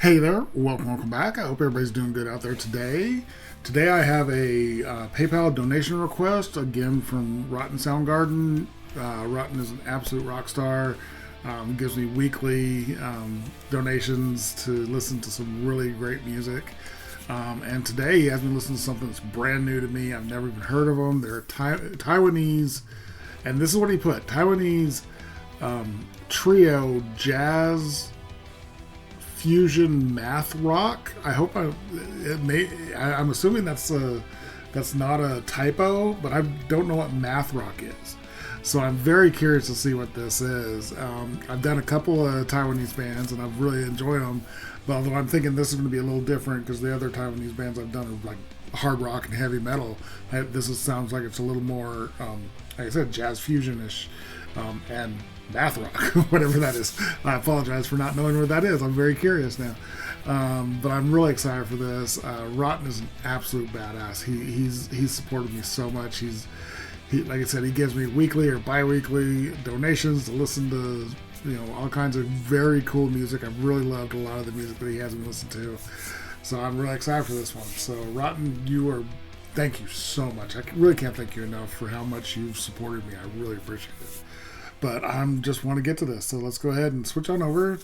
Hey there, welcome back. I hope everybody's doing good out there today. Today I have a PayPal donation request again from Rotten Soundgarden. Rotten is an absolute rock star. Gives me weekly donations to listen to some really great music. And today he has me listen to something that's brand new to me. I've never even heard of them. They're Taiwanese, and this is what he put: Taiwanese trio jazz fusion math rock. I hope I'm assuming that's not a typo, but I don't know what math rock is. So I'm very curious to see what this is. I've done a couple of Taiwanese bands and I've really enjoyed them. But although I'm thinking this is going to be a little different because the other Taiwanese bands I've done are like hard rock and heavy metal. Sounds like it's a little more, like I said, jazz fusion-ish, and math rock, whatever that is. I apologize for not knowing what that is. I'm very curious now. But I'm really excited for this. Rotten is an absolute badass. He's supported me so much. He, like I said, he gives me weekly or bi-weekly donations to listen to, all kinds of very cool music. I've really loved a lot of the music that he has me listen to. So I'm really excited for this one. So Rotten, thank you so much. I really can't thank you enough for how much you've supported me. I really appreciate it. But I just want to get to this. So let's go ahead and switch on over.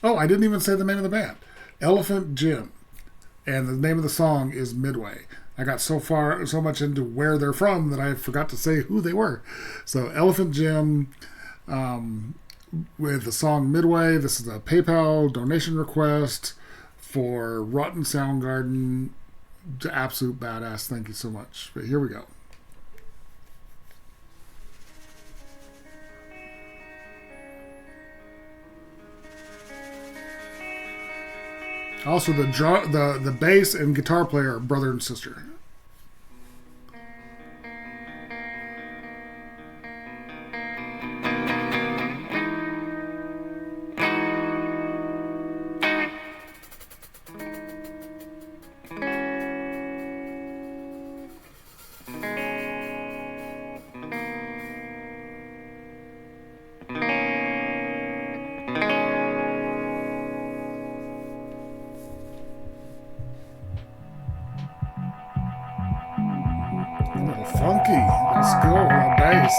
Oh, I didn't even say the name of the band. ElephantGym. And the name of the song is Midway. I got so much into where they're from that I forgot to say who they were. So ElephantGym with the song Midway. This is a PayPal donation request for Rotten Soundgarden. Absolute badass. Thank you so much. But here we go. Also, the bass and guitar player are brother and sister. A little funky. Let's go on bass.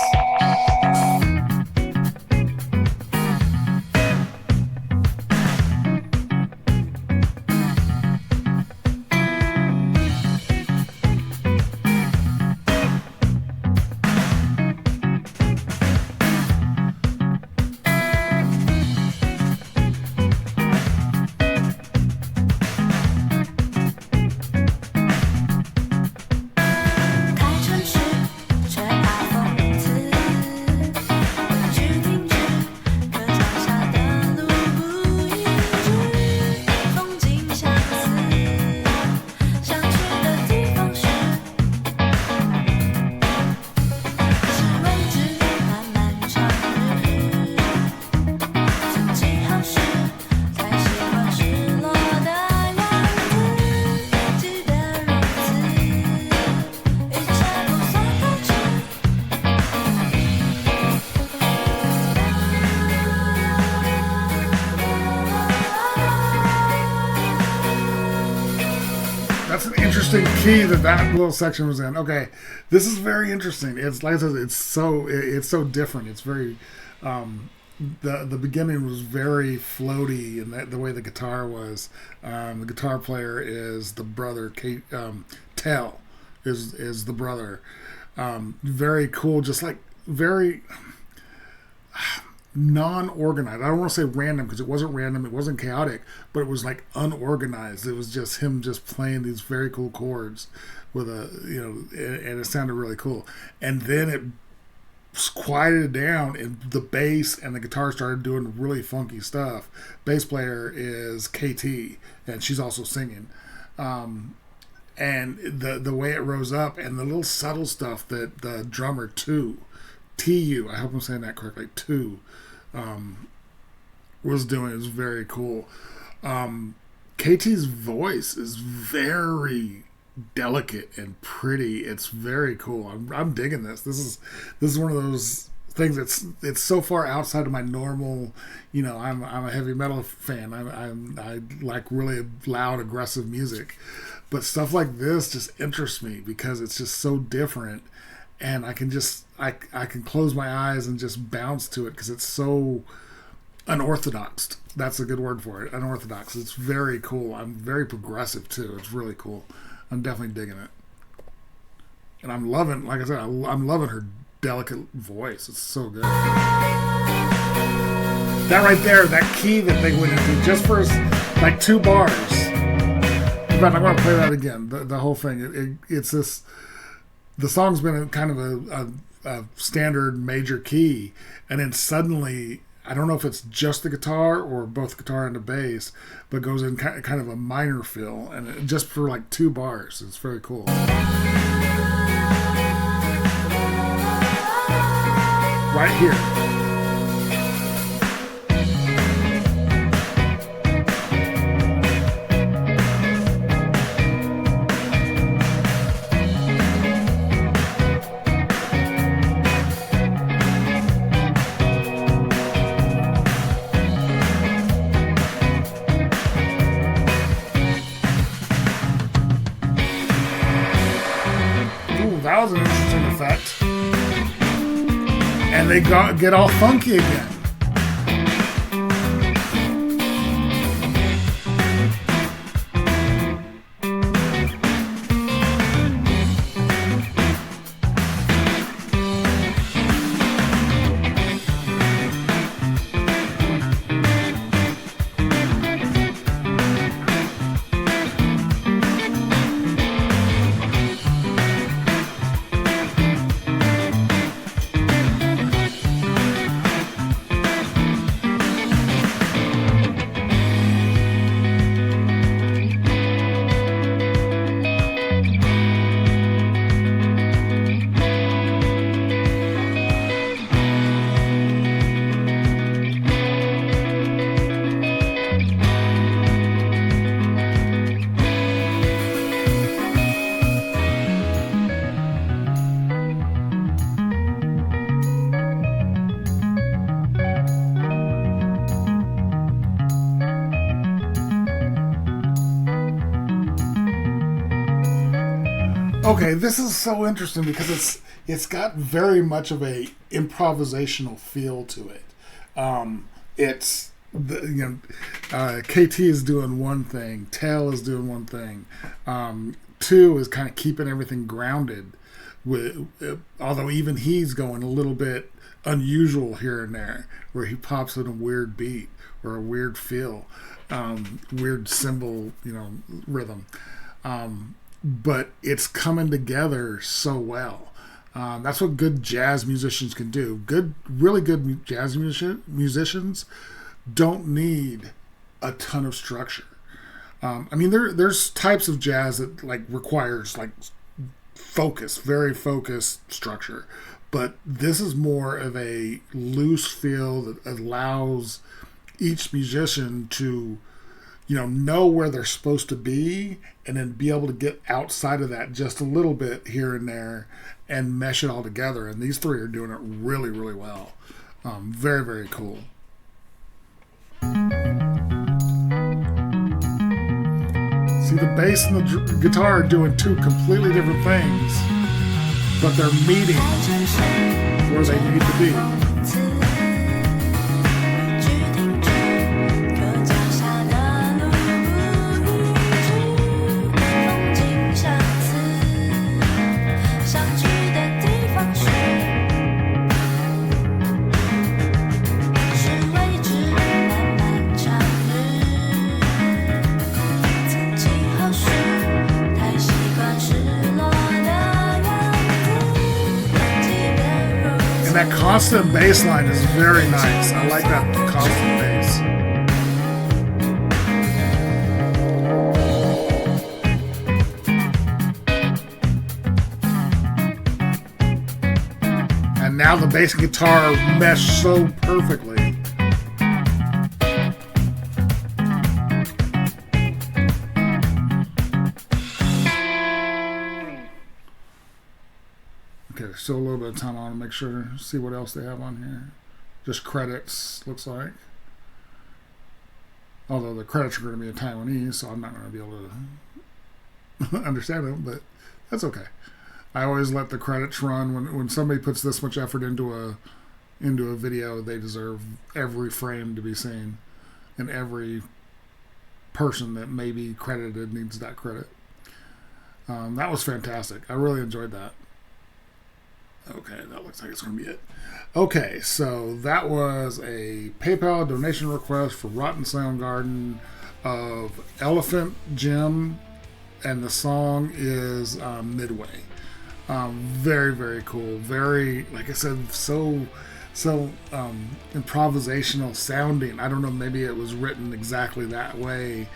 That's an interesting key that little section was in. Okay, this is very interesting. It's like I said, it's so different. It's very the beginning was very floaty, and the way the guitar was. The guitar player is the brother. Tell is the brother. Very cool. Just like very non-organized. I don't want to say random because it wasn't random, it wasn't chaotic, but it was like unorganized. It was just him just playing these very cool chords with and it sounded really cool. And then it quieted down and the bass and the guitar started doing really funky stuff. Bass player is KT and she's also singing. And the way it rose up and the little subtle stuff that the drummer TU, I hope I'm saying that correctly, was doing is very cool. KT's voice is very delicate and pretty. It's very cool. I'm digging this. This is one of those things. It's so far outside of my normal. I'm a heavy metal fan. I like really loud, aggressive music, but stuff like this just interests me because it's just so different, and I can close my eyes and just bounce to it because it's so unorthodox. That's a good word for it. Unorthodox. It's very cool. I'm very progressive too. It's really cool. I'm definitely digging it. And I'm loving, like I said, I'm loving her delicate voice. It's so good. That right there, that key that they went into just for like 2 bars. In fact, I'm going to play that again. The whole thing. It's this. The song's been a kind of a standard major key, and then suddenly, I don't know if it's just the guitar or both guitar and the bass, but goes in kind of a minor fill, and just for like 2 bars. It's very cool. Right here. Ooh, that was an interesting effect. And they get all funky again. Okay, this is so interesting because it's got very much of a improvisational feel to it. It's KT is doing one thing, Tail is doing one thing. 2 is kind of keeping everything grounded. Although even he's going a little bit unusual here and there, where he pops in a weird beat or a weird feel, weird cymbal, rhythm. But it's coming together so well. That's what good jazz musicians can do. Really good jazz musicians don't need a ton of structure. There's types of jazz that requires focus, very focused structure. But this is more of a loose feel that allows each musician to know where they're supposed to be, and then be able to get outside of that just a little bit here and there and mesh it all together. And these 3 are doing it really, really well. Very, very cool. See, the bass and the guitar are doing 2 completely different things, but they're meeting where they need to be. That constant bass line is very nice. I like that constant bass. And now the bass and guitar mesh so perfectly. Okay, still a little bit of time. I want to make sure, see what else they have on here. Just credits, looks like. Although the credits are going to be in Taiwanese, so I'm not going to be able to understand them, but that's okay. I always let the credits run. When somebody puts this much effort into a video, they deserve every frame to be seen, and every person that may be credited needs that credit. That was fantastic. I really enjoyed that. Okay, that looks like it's going to be it. Okay, so that was a PayPal donation request for Rotten Soundgarden of ElephantGym, and the song is Midway. Very, very cool. Very, like I said, so improvisational sounding. I don't know, maybe it was written exactly that way.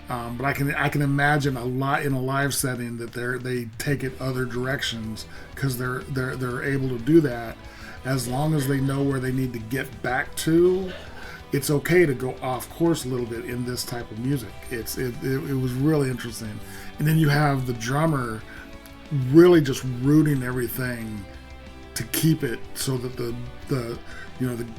But I can imagine a lot in a live setting that they take it other directions, because they're able to do that as long as they know where they need to get back to. It's okay to go off course a little bit in this type of music. It was really interesting, and then you have the drummer really just rooting everything to keep it so that the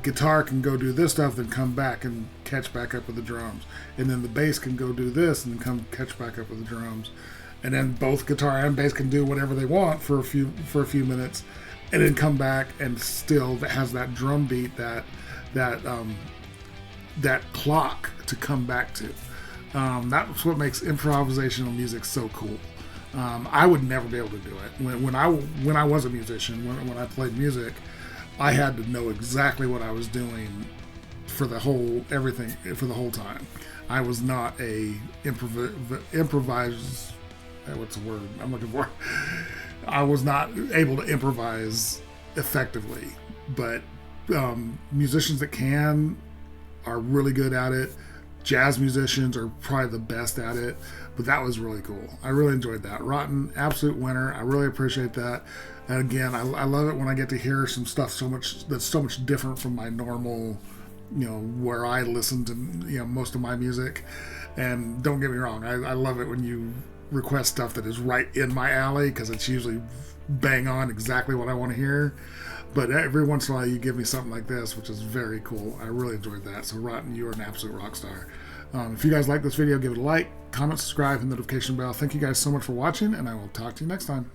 guitar can go do this stuff, then come back and catch back up with the drums, and then the bass can go do this and then come catch back up with the drums, and then both guitar and bass can do whatever they want for a few minutes, and then come back and still has that drum beat, that clock to come back to. That's what makes improvisational music so cool. I would never be able to do it. When I was a musician, when I played music, I had to know exactly what I was doing for the whole time. I was not a improvise. What's the word I'm looking for? I was not able to improvise effectively, but musicians that can are really good at it. Jazz musicians are probably the best at it, but that was really cool. I really enjoyed that. Rotten, absolute winner. I really appreciate that. And again, I love it when I get to hear some stuff that's so much different from my normal, where I listen to, most of my music. And don't get me wrong, I love it when you request stuff that is right in my alley, because it's usually bang on exactly what I want to hear. But every once in a while you give me something like this, which is very cool. I really enjoyed that. So Rotten, you are an absolute rock star. If you guys like this video, give it a like, comment, subscribe, and notification bell. Thank you guys so much for watching, and I will talk to you next time.